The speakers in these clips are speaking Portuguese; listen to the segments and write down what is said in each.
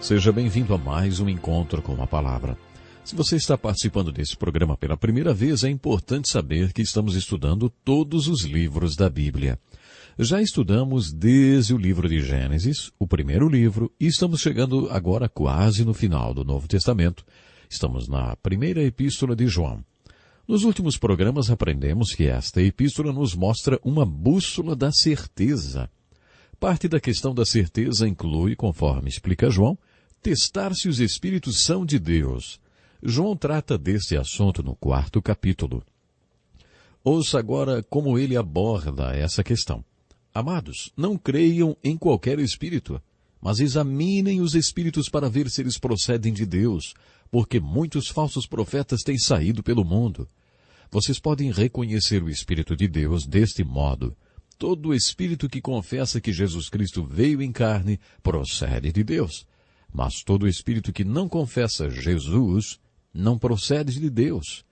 Seja bem-vindo a mais um encontro com a palavra. Se você está participando desse programa pela primeira vez, é importante saber que estamos estudando todos os livros da Bíblia. Já estudamos desde o livro de Gênesis, o primeiro livro, e estamos chegando agora quase no final do Novo Testamento. Estamos na primeira epístola de João. Nos últimos programas aprendemos que esta epístola nos mostra uma bússola da certeza. Parte da questão da certeza inclui, conforme explica João, testar se os Espíritos são de Deus. João trata deste assunto no 4º capítulo. Ouça agora como ele aborda essa questão. Amados, não creiam em qualquer espírito, mas examinem os espíritos para ver se eles procedem de Deus, porque muitos falsos profetas têm saído pelo mundo. Vocês podem reconhecer o Espírito de Deus deste modo. Todo espírito que confessa que Jesus Cristo veio em carne procede de Deus. Mas todo espírito que não confessa Jesus não procede de Deus.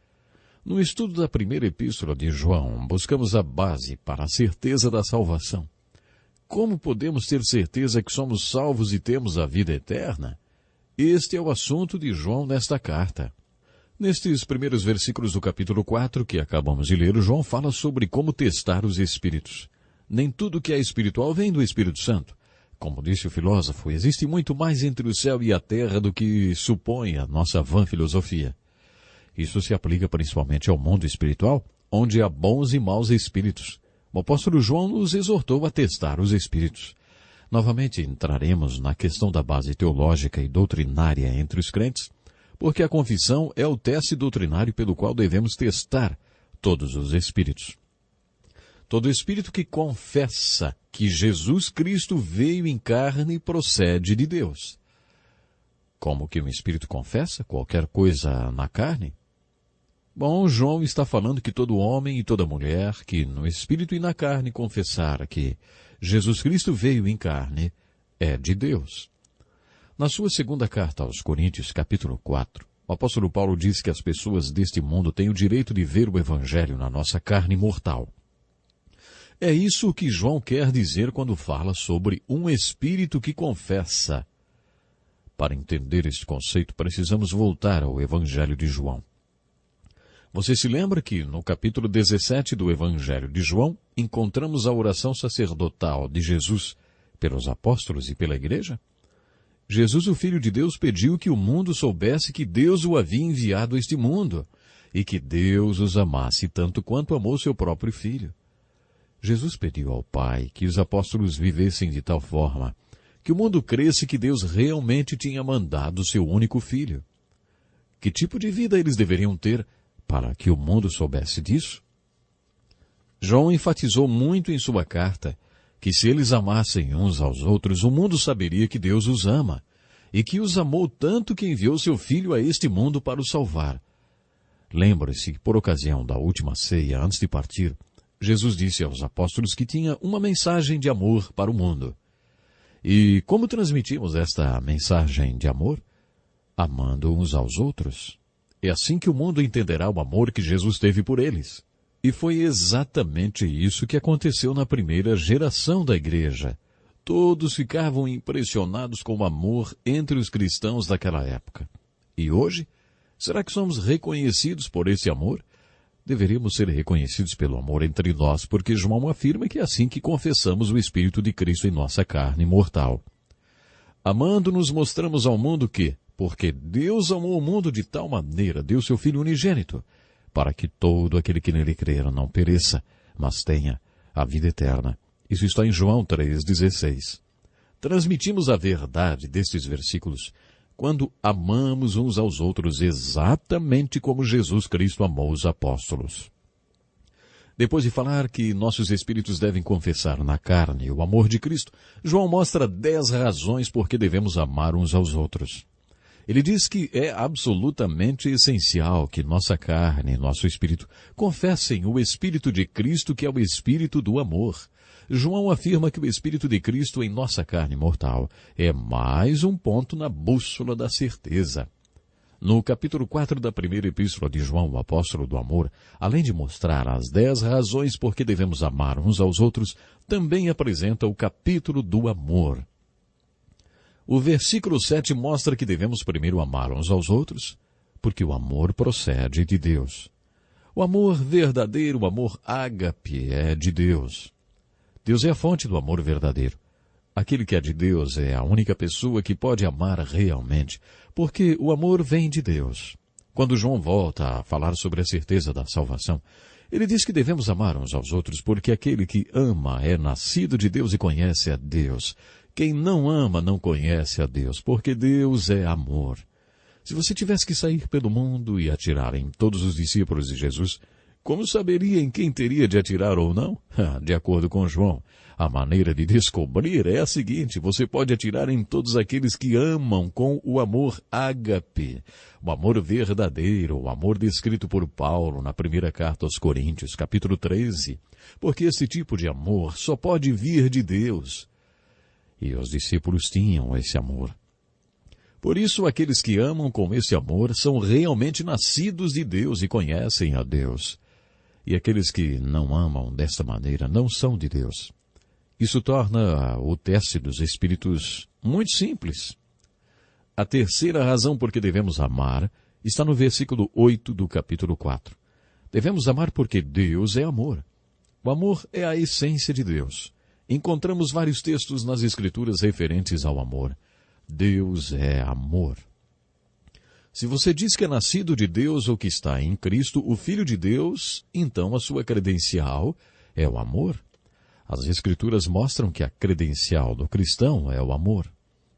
No estudo da primeira epístola de João, buscamos a base para a certeza da salvação. Como podemos ter certeza que somos salvos e temos a vida eterna? Este é o assunto de João nesta carta. Nestes primeiros versículos do capítulo 4, que acabamos de ler, João fala sobre como testar os espíritos. Nem tudo que é espiritual vem do Espírito Santo. Como disse o filósofo, existe muito mais entre o céu e a terra do que supõe a nossa vã filosofia. Isso se aplica principalmente ao mundo espiritual, onde há bons e maus espíritos. O apóstolo João nos exortou a testar os espíritos. Novamente entraremos na questão da base teológica e doutrinária entre os crentes, porque a confissão é o teste doutrinário pelo qual devemos testar todos os espíritos. Todo espírito que confessa que Jesus Cristo veio em carne procede de Deus. Como que um espírito confessa qualquer coisa na carne? Bom, João está falando que todo homem e toda mulher que no espírito e na carne confessar que Jesus Cristo veio em carne é de Deus. Na sua segunda carta aos Coríntios, capítulo 4, o apóstolo Paulo diz que as pessoas deste mundo têm o direito de ver o evangelho na nossa carne mortal. É isso que João quer dizer quando fala sobre um espírito que confessa. Para entender este conceito, precisamos voltar ao Evangelho de João. Você se lembra que no capítulo 17 do Evangelho de João, encontramos a oração sacerdotal de Jesus pelos apóstolos e pela igreja? Jesus, o Filho de Deus, pediu que o mundo soubesse que Deus o havia enviado a este mundo e que Deus os amasse tanto quanto amou seu próprio Filho. Jesus pediu ao Pai que os apóstolos vivessem de tal forma que o mundo cresce que Deus realmente tinha mandado seu único Filho. Que tipo de vida eles deveriam ter para que o mundo soubesse disso? João enfatizou muito em sua carta que se eles amassem uns aos outros, o mundo saberia que Deus os ama e que os amou tanto que enviou seu Filho a este mundo para os salvar. Lembre-se que, por ocasião da última ceia, antes de partir, Jesus disse aos apóstolos que tinha uma mensagem de amor para o mundo. E como transmitimos esta mensagem de amor? Amando uns aos outros. É assim que o mundo entenderá o amor que Jesus teve por eles. E foi exatamente isso que aconteceu na primeira geração da igreja. Todos ficavam impressionados com o amor entre os cristãos daquela época. E hoje, será que somos reconhecidos por esse amor? Deveríamos ser reconhecidos pelo amor entre nós, porque João afirma que é assim que confessamos o Espírito de Cristo em nossa carne mortal. Amando-nos, mostramos ao mundo que, porque Deus amou o mundo de tal maneira, deu seu Filho unigênito, para que todo aquele que nele crer não pereça, mas tenha a vida eterna. Isso está em João 3,16. Transmitimos a verdade destes versículos quando amamos uns aos outros exatamente como Jesus Cristo amou os apóstolos. Depois de falar que nossos espíritos devem confessar na carne o amor de Cristo, João mostra 10 razões por que devemos amar uns aos outros. Ele diz que é absolutamente essencial que nossa carne e nosso espírito confessem o Espírito de Cristo, que é o Espírito do amor. João afirma que o Espírito de Cristo em nossa carne mortal é mais um ponto na bússola da certeza. No capítulo 4 da primeira epístola de João, o apóstolo do amor, além de mostrar as 10 razões por que devemos amar uns aos outros, também apresenta o capítulo do amor. O versículo 7 mostra que devemos primeiro amar uns aos outros, porque o amor procede de Deus. O amor verdadeiro, o amor ágape, é de Deus. Deus é a fonte do amor verdadeiro. Aquele que é de Deus é a única pessoa que pode amar realmente, porque o amor vem de Deus. Quando João volta a falar sobre a certeza da salvação, ele diz que devemos amar uns aos outros, porque aquele que ama é nascido de Deus e conhece a Deus. Quem não ama não conhece a Deus, porque Deus é amor. Se você tivesse que sair pelo mundo e atirar em todos os discípulos de Jesus, como saberia em quem teria de atirar ou não? De acordo com João, a maneira de descobrir é a seguinte: você pode atirar em todos aqueles que amam com o amor ágape, o amor verdadeiro, o amor descrito por Paulo na primeira carta aos Coríntios, capítulo 13, porque esse tipo de amor só pode vir de Deus. E os discípulos tinham esse amor. Por isso, aqueles que amam com esse amor são realmente nascidos de Deus e conhecem a Deus. E aqueles que não amam desta maneira não são de Deus. Isso torna o teste dos espíritos muito simples. A terceira razão por que devemos amar está no versículo 8 do capítulo 4. Devemos amar porque Deus é amor. O amor é a essência de Deus. Encontramos vários textos nas Escrituras referentes ao amor. Deus é amor. Se você diz que é nascido de Deus ou que está em Cristo, o Filho de Deus, então a sua credencial é o amor. As Escrituras mostram que a credencial do cristão é o amor.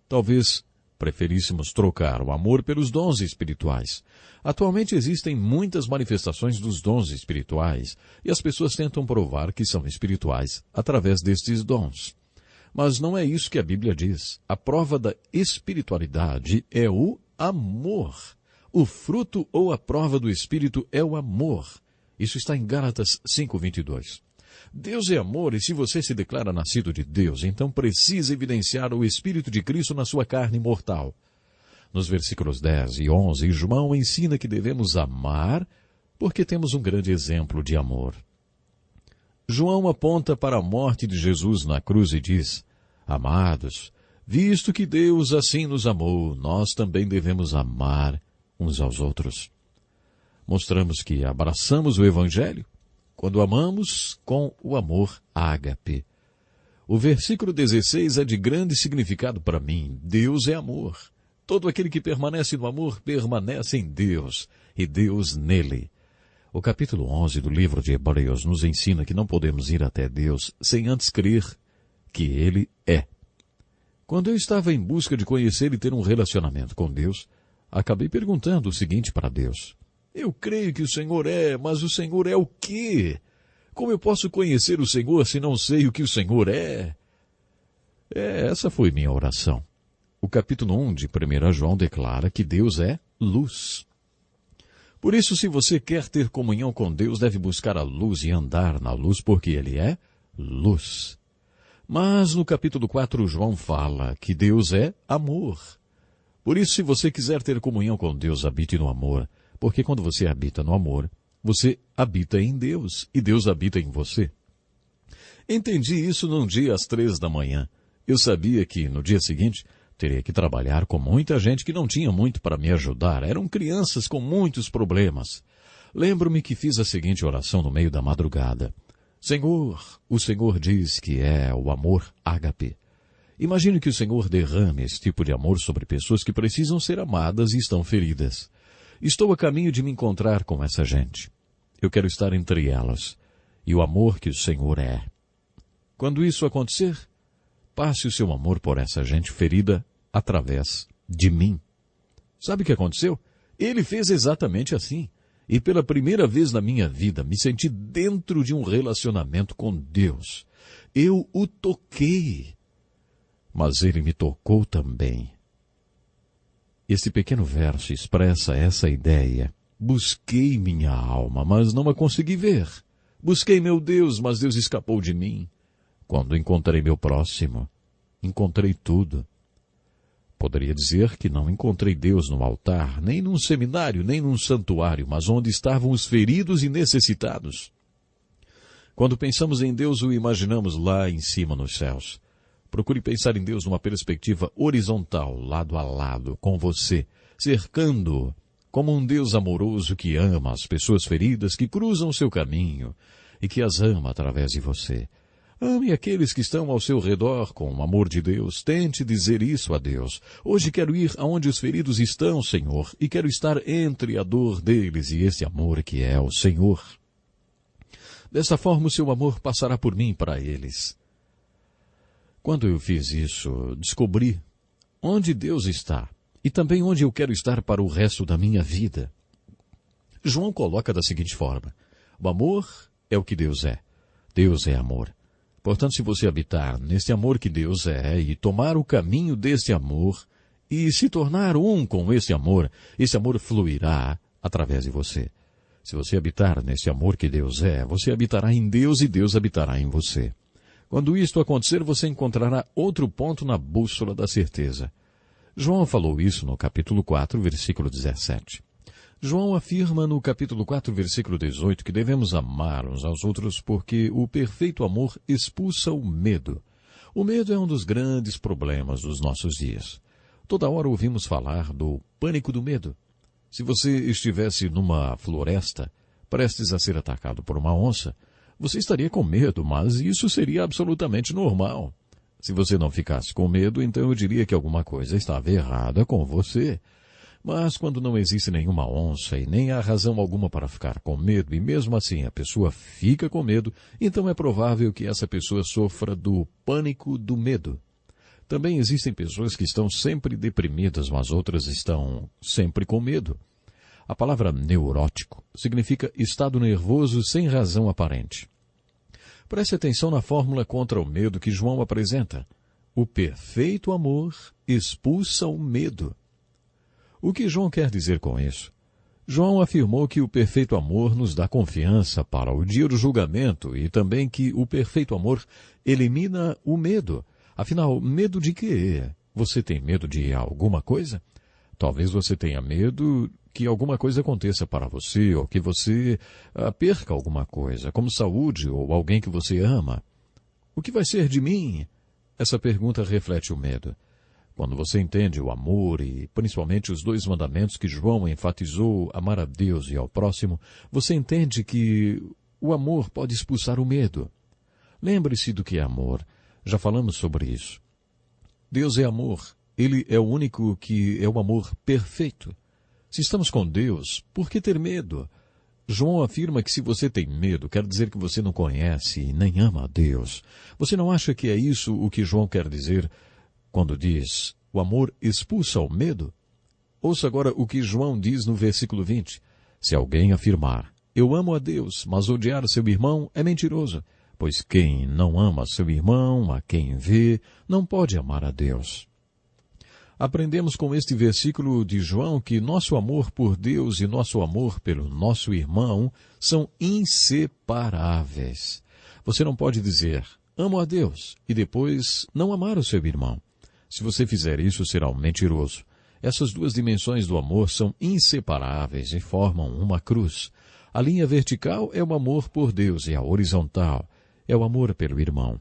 Talvez preferíssemos trocar o amor pelos dons espirituais. Atualmente existem muitas manifestações dos dons espirituais e as pessoas tentam provar que são espirituais através destes dons. Mas não é isso que a Bíblia diz. A prova da espiritualidade é o amor. O fruto ou a prova do Espírito é o amor. Isso está em Gálatas 5:22. Deus é amor e se você se declara nascido de Deus, então precisa evidenciar o Espírito de Cristo na sua carne mortal. Nos versículos 10 e 11, João ensina que devemos amar porque temos um grande exemplo de amor. João aponta para a morte de Jesus na cruz e diz: Amados, visto que Deus assim nos amou, nós também devemos amar uns aos outros. Mostramos que abraçamos o Evangelho quando amamos com o amor ágape. O versículo 16 é de grande significado para mim. Deus é amor. Todo aquele que permanece no amor permanece em Deus, e Deus nele. O capítulo 11 do livro de Hebreus nos ensina que não podemos ir até Deus sem antes crer que Ele é. Quando eu estava em busca de conhecer e ter um relacionamento com Deus, acabei perguntando o seguinte para Deus: eu creio que o Senhor é, mas o Senhor é o quê? Como eu posso conhecer o Senhor se não sei o que o Senhor é? Essa foi minha oração. O capítulo 1 de 1 João declara que Deus é luz. Por isso, se você quer ter comunhão com Deus, deve buscar a luz e andar na luz, porque Ele é luz. Mas no capítulo 4, João fala que Deus é amor. Por isso, se você quiser ter comunhão com Deus, habite no amor, porque quando você habita no amor, você habita em Deus e Deus habita em você. Entendi isso num dia às 3 da manhã. Eu sabia que no dia seguinte teria que trabalhar com muita gente que não tinha muito para me ajudar. Eram crianças com muitos problemas. Lembro-me que fiz a seguinte oração no meio da madrugada: Senhor, o Senhor diz que é o amor ágape. Imagine que o Senhor derrame esse tipo de amor sobre pessoas que precisam ser amadas e estão feridas. Estou a caminho de me encontrar com essa gente. Eu quero estar entre elas. E o amor que o Senhor é. Quando isso acontecer, passe o seu amor por essa gente ferida através de mim. Sabe o que aconteceu? Ele fez exatamente assim. E pela primeira vez na minha vida, me senti dentro de um relacionamento com Deus. Eu o toquei. Mas ele me tocou também. Esse pequeno verso expressa essa ideia. Busquei minha alma, mas não a consegui ver. Busquei meu Deus, mas Deus escapou de mim. Quando encontrei meu próximo, encontrei tudo. Poderia dizer que não encontrei Deus no altar, nem num seminário, nem num santuário, mas onde estavam os feridos e necessitados. Quando pensamos em Deus, o imaginamos lá em cima nos céus. Procure pensar em Deus numa perspectiva horizontal, lado a lado, com você, cercando-o, como um Deus amoroso que ama as pessoas feridas que cruzam seu caminho e que as ama através de você. Ame aqueles que estão ao seu redor com o amor de Deus. Tente dizer isso a Deus. Hoje quero ir aonde os feridos estão, Senhor, e quero estar entre a dor deles e esse amor que é o Senhor. Dessa forma o seu amor passará por mim para eles. Quando eu fiz isso, descobri onde Deus está e também onde eu quero estar para o resto da minha vida. João coloca da seguinte forma: o amor é o que Deus é. Deus é amor. Portanto, se você habitar neste amor que Deus é e tomar o caminho deste amor e se tornar um com esse amor fluirá através de você. Se você habitar nesse amor que Deus é, você habitará em Deus e Deus habitará em você. Quando isto acontecer, você encontrará outro ponto na bússola da certeza. João falou isso no capítulo 4, versículo 17. João afirma no capítulo 4, versículo 18, que devemos amar uns aos outros porque o perfeito amor expulsa o medo. O medo é um dos grandes problemas dos nossos dias. Toda hora ouvimos falar do pânico do medo. Se você estivesse numa floresta, prestes a ser atacado por uma onça, você estaria com medo, mas isso seria absolutamente normal. Se você não ficasse com medo, então eu diria que alguma coisa estava errada com você. Mas quando não existe nenhuma onça e nem há razão alguma para ficar com medo, e mesmo assim a pessoa fica com medo, então é provável que essa pessoa sofra do pânico do medo. Também existem pessoas que estão sempre deprimidas, mas outras estão sempre com medo. A palavra neurótico significa estado nervoso sem razão aparente. Preste atenção na fórmula contra o medo que João apresenta. O perfeito amor expulsa o medo. O que João quer dizer com isso? João afirmou que o perfeito amor nos dá confiança para o dia do julgamento e também que o perfeito amor elimina o medo. Afinal, medo de quê? Você tem medo de alguma coisa? Talvez você tenha medo que alguma coisa aconteça para você ou que você perca alguma coisa, como saúde ou alguém que você ama. O que vai ser de mim? Essa pergunta reflete o medo. Quando você entende o amor e principalmente os 2 mandamentos que João enfatizou, amar a Deus e ao próximo, você entende que o amor pode expulsar o medo. Lembre-se do que é amor. Já falamos sobre isso. Deus é amor. Ele é o único que é o amor perfeito. Se estamos com Deus, por que ter medo? João afirma que se você tem medo, quer dizer que você não conhece e nem ama a Deus. Você não acha que é isso o que João quer dizer quando diz, o amor expulsa o medo? Ouça agora o que João diz no versículo 20. Se alguém afirmar, eu amo a Deus, mas odiar seu irmão é mentiroso, pois quem não ama seu irmão, a quem vê, não pode amar a Deus. Aprendemos com este versículo de João que nosso amor por Deus e nosso amor pelo nosso irmão são inseparáveis. Você não pode dizer, amo a Deus, e depois não amar o seu irmão. Se você fizer isso, será um mentiroso. Essas 2 dimensões do amor são inseparáveis e formam uma cruz. A linha vertical é o amor por Deus e a horizontal é o amor pelo irmão.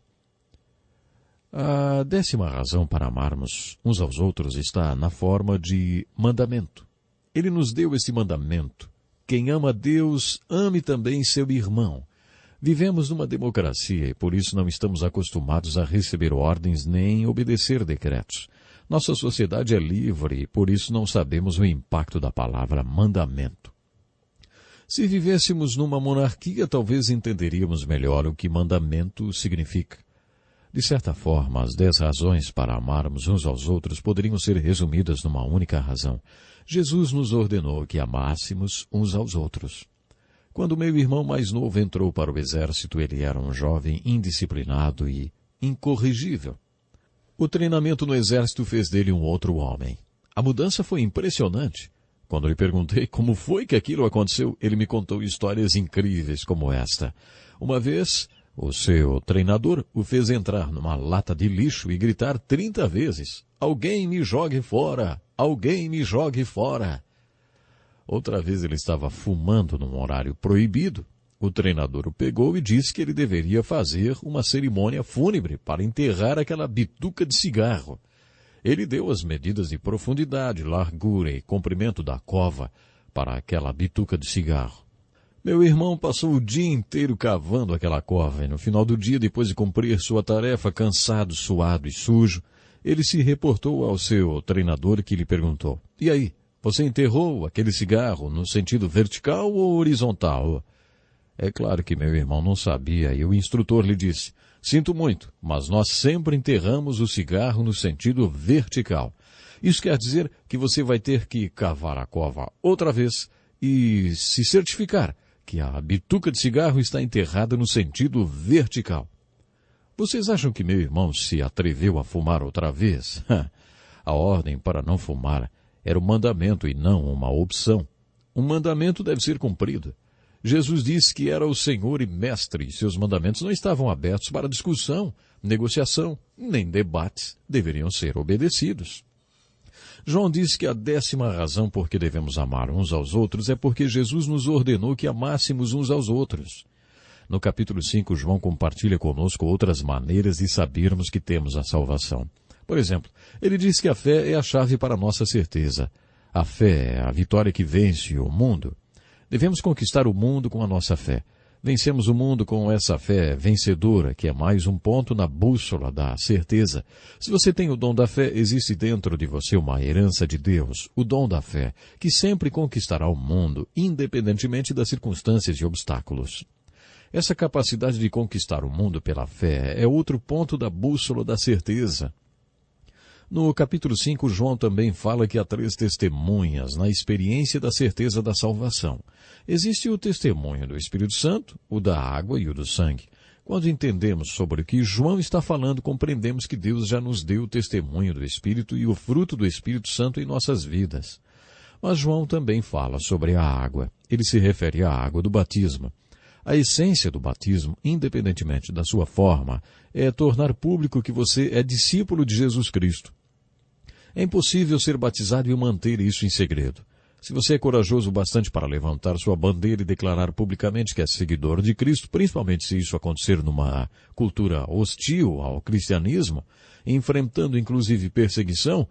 A 10ª razão para amarmos uns aos outros está na forma de mandamento. Ele nos deu esse mandamento. Quem ama a Deus, ame também seu irmão. Vivemos numa democracia e por isso não estamos acostumados a receber ordens nem obedecer decretos. Nossa sociedade é livre e por isso não sabemos o impacto da palavra mandamento. Se vivêssemos numa monarquia, talvez entenderíamos melhor o que mandamento significa. De certa forma, as 10 razões para amarmos uns aos outros poderiam ser resumidas numa única razão. Jesus nos ordenou que amássemos uns aos outros. Quando meu irmão mais novo entrou para o exército, ele era um jovem indisciplinado e incorrigível. O treinamento no exército fez dele um outro homem. A mudança foi impressionante. Quando lhe perguntei como foi que aquilo aconteceu, ele me contou histórias incríveis como esta. Uma vez, o seu treinador o fez entrar numa lata de lixo e gritar 30 vezes, "Alguém me jogue fora! Alguém me jogue fora!" Outra vez ele estava fumando num horário proibido. O treinador o pegou e disse que ele deveria fazer uma cerimônia fúnebre para enterrar aquela bituca de cigarro. Ele deu as medidas de profundidade, largura e comprimento da cova para aquela bituca de cigarro. Meu irmão passou o dia inteiro cavando aquela cova e no final do dia, depois de cumprir sua tarefa, cansado, suado e sujo, ele se reportou ao seu treinador que lhe perguntou: "E aí, você enterrou aquele cigarro no sentido vertical ou horizontal?" É claro que meu irmão não sabia e o instrutor lhe disse: "Sinto muito, mas nós sempre enterramos o cigarro no sentido vertical. Isso quer dizer que você vai ter que cavar a cova outra vez e se certificar que a bituca de cigarro está enterrada no sentido vertical." Vocês acham que meu irmão se atreveu a fumar outra vez? A ordem para não fumar era um mandamento e não uma opção. Um mandamento deve ser cumprido. Jesus disse que era o Senhor e Mestre, e seus mandamentos não estavam abertos para discussão, negociação, nem debates. Deveriam ser obedecidos. João disse que a 10ª razão por que devemos amar uns aos outros é porque Jesus nos ordenou que amássemos uns aos outros. No capítulo 5, João compartilha conosco outras maneiras de sabermos que temos a salvação. Por exemplo, ele diz que a fé é a chave para a nossa certeza. A fé é a vitória que vence o mundo. Devemos conquistar o mundo com a nossa fé. Vencemos o mundo com essa fé vencedora, que é mais um ponto na bússola da certeza. Se você tem o dom da fé, existe dentro de você uma herança de Deus, o dom da fé, que sempre conquistará o mundo, independentemente das circunstâncias e obstáculos. Essa capacidade de conquistar o mundo pela fé é outro ponto da bússola da certeza. No capítulo 5, João também fala que há 3 testemunhas na experiência da certeza da salvação. Existe o testemunho do Espírito Santo, o da água e o do sangue. Quando entendemos sobre o que João está falando, compreendemos que Deus já nos deu o testemunho do Espírito e o fruto do Espírito Santo em nossas vidas. Mas João também fala sobre a água. Ele se refere à água do batismo. A essência do batismo, independentemente da sua forma, é tornar público que você é discípulo de Jesus Cristo. É impossível ser batizado e manter isso em segredo. Se você é corajoso bastante para levantar sua bandeira e declarar publicamente que é seguidor de Cristo, principalmente se isso acontecer numa cultura hostil ao cristianismo, enfrentando inclusive perseguição,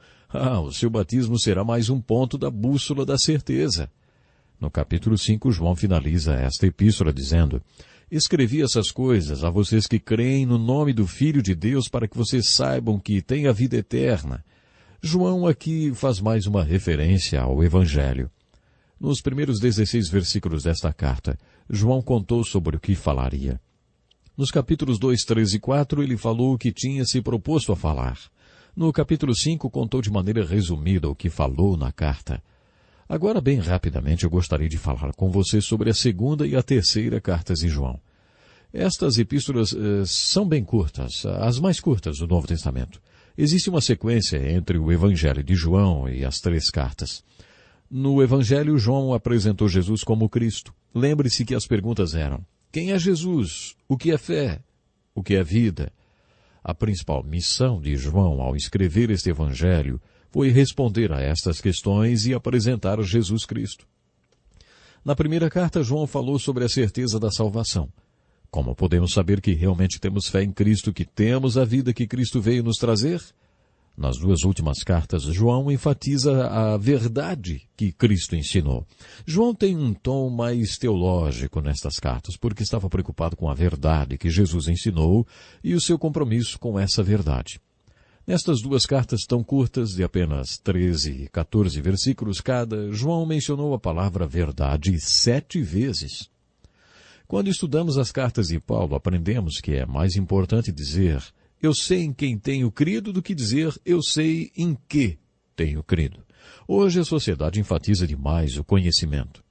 o seu batismo será mais um ponto da bússola da certeza. No capítulo 5, João finaliza esta epístola dizendo: "Escrevi essas coisas a vocês que creem no nome do Filho de Deus para que vocês saibam que têm a vida eterna." João aqui faz mais uma referência ao Evangelho. Nos primeiros 16 versículos desta carta, João contou sobre o que falaria. Nos capítulos 2, 3 e 4, ele falou o que tinha se proposto a falar. No capítulo 5, contou de maneira resumida o que falou na carta. Agora, bem rapidamente, eu gostaria de falar com você sobre a 2ª e a 3ª cartas de João. Estas epístolas são bem curtas, as mais curtas do Novo Testamento. Existe uma sequência entre o Evangelho de João e as 3 cartas. No Evangelho, João apresentou Jesus como Cristo. Lembre-se que as perguntas eram: quem é Jesus? O que é fé? O que é vida? A principal missão de João ao escrever este Evangelho foi responder a estas questões e apresentar Jesus Cristo. Na primeira carta, João falou sobre a certeza da salvação. Como podemos saber que realmente temos fé em Cristo, que temos a vida que Cristo veio nos trazer? Nas 2 últimas cartas, João enfatiza a verdade que Cristo ensinou. João tem um tom mais teológico nestas cartas, porque estava preocupado com a verdade que Jesus ensinou e o seu compromisso com essa verdade. Nestas 2 cartas tão curtas, de apenas 13 e 14 versículos cada, João mencionou a palavra verdade 7 vezes. Quando estudamos as cartas de Paulo, aprendemos que é mais importante dizer "eu sei em quem tenho crido" do que dizer "eu sei em que tenho crido". Hoje a sociedade enfatiza demais o conhecimento.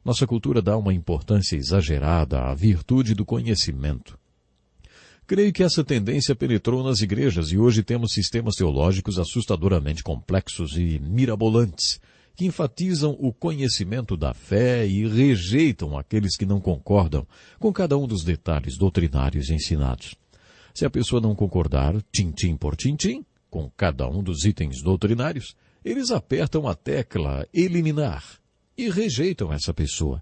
Nossa cultura dá uma importância exagerada à virtude do conhecimento. Creio que essa tendência penetrou nas igrejas e hoje temos sistemas teológicos assustadoramente complexos e mirabolantes, que enfatizam o conhecimento da fé e rejeitam aqueles que não concordam com cada um dos detalhes doutrinários ensinados. Se a pessoa não concordar, tintim por tintim, com cada um dos itens doutrinários, eles apertam a tecla eliminar e rejeitam essa pessoa.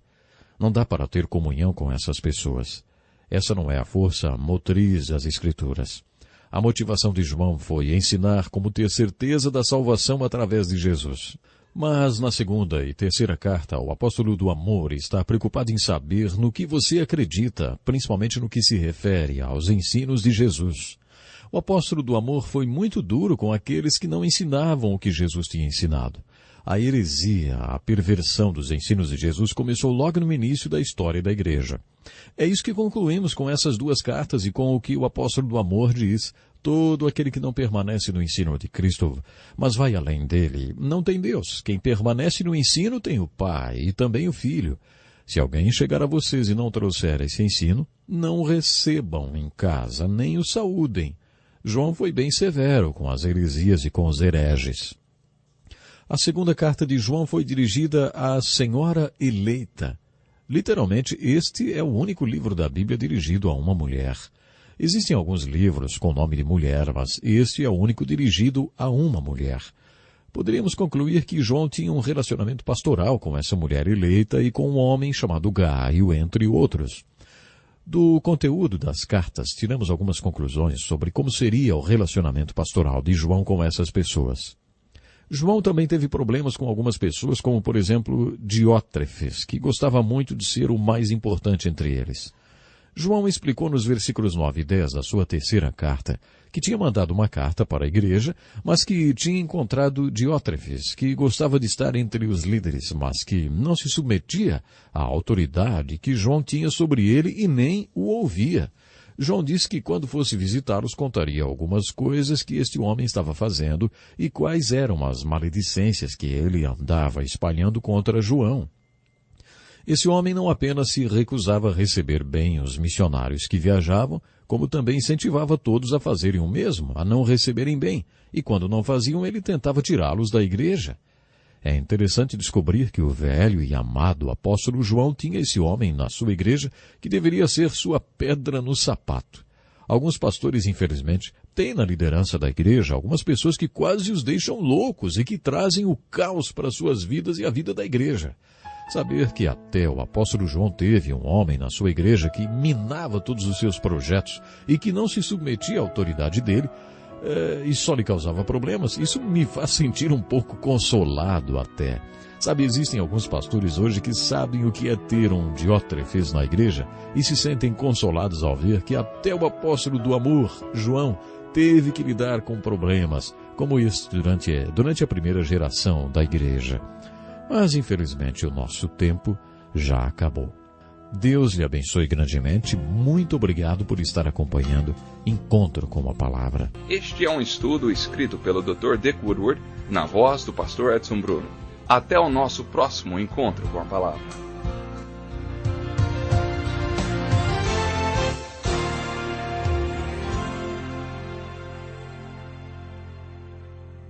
Não dá para ter comunhão com essas pessoas. Essa não é a força motriz das Escrituras. A motivação de João foi ensinar como ter certeza da salvação através de Jesus. Mas na segunda e terceira carta, o apóstolo do amor está preocupado em saber no que você acredita, principalmente no que se refere aos ensinos de Jesus. O apóstolo do amor foi muito duro com aqueles que não ensinavam o que Jesus tinha ensinado. A heresia, a perversão dos ensinos de Jesus começou logo no início da história da igreja. É isso que concluímos com essas duas cartas e com o que o apóstolo do amor diz. Todo aquele que não permanece no ensino de Cristo, mas vai além dele, não tem Deus. Quem permanece no ensino tem o Pai e também o Filho. Se alguém chegar a vocês e não trouxer esse ensino, não o recebam em casa, nem o saúdem. João foi bem severo com as heresias e com os hereges. A segunda carta de João foi dirigida à Senhora Eleita. Literalmente, este é o único livro da Bíblia dirigido a uma mulher. Existem alguns livros com o nome de mulher, mas este é o único dirigido a uma mulher. Poderíamos concluir que João tinha um relacionamento pastoral com essa mulher eleita e com um homem chamado Gaio, entre outros. Do conteúdo das cartas, tiramos algumas conclusões sobre como seria o relacionamento pastoral de João com essas pessoas. João também teve problemas com algumas pessoas, como, por exemplo, Diótrefes, que gostava muito de ser o mais importante entre eles. João explicou nos versículos 9 e 10 da sua terceira carta que tinha mandado uma carta para a igreja, mas que tinha encontrado Diótrefes, que gostava de estar entre os líderes, mas que não se submetia à autoridade que João tinha sobre ele e nem o ouvia. João disse que quando fosse visitá-los contaria algumas coisas que este homem estava fazendo e quais eram as maledicências que ele andava espalhando contra João. Esse homem não apenas se recusava a receber bem os missionários que viajavam, como também incentivava todos a fazerem o mesmo, a não receberem bem, e quando não faziam, ele tentava tirá-los da igreja. É interessante descobrir que o velho e amado apóstolo João tinha esse homem na sua igreja que deveria ser sua pedra no sapato. Alguns pastores, infelizmente, têm na liderança da igreja algumas pessoas que quase os deixam loucos e que trazem o caos para suas vidas e a vida da igreja. Saber que até o apóstolo João teve um homem na sua igreja que minava todos os seus projetos e que não se submetia à autoridade dele, e só lhe causava problemas, isso me faz sentir um pouco consolado até. Sabe, existem alguns pastores hoje que sabem o que é ter um Diótrefes na igreja e se sentem consolados ao ver que até o apóstolo do amor, João, teve que lidar com problemas como este durante a primeira geração da igreja. Mas, infelizmente, o nosso tempo já acabou. Deus lhe abençoe grandemente. Muito obrigado por estar acompanhando Encontro com a Palavra. Este é um estudo escrito pelo Dr. Dick Woodward, na voz do pastor Edson Bruno. Até o nosso próximo Encontro com a Palavra.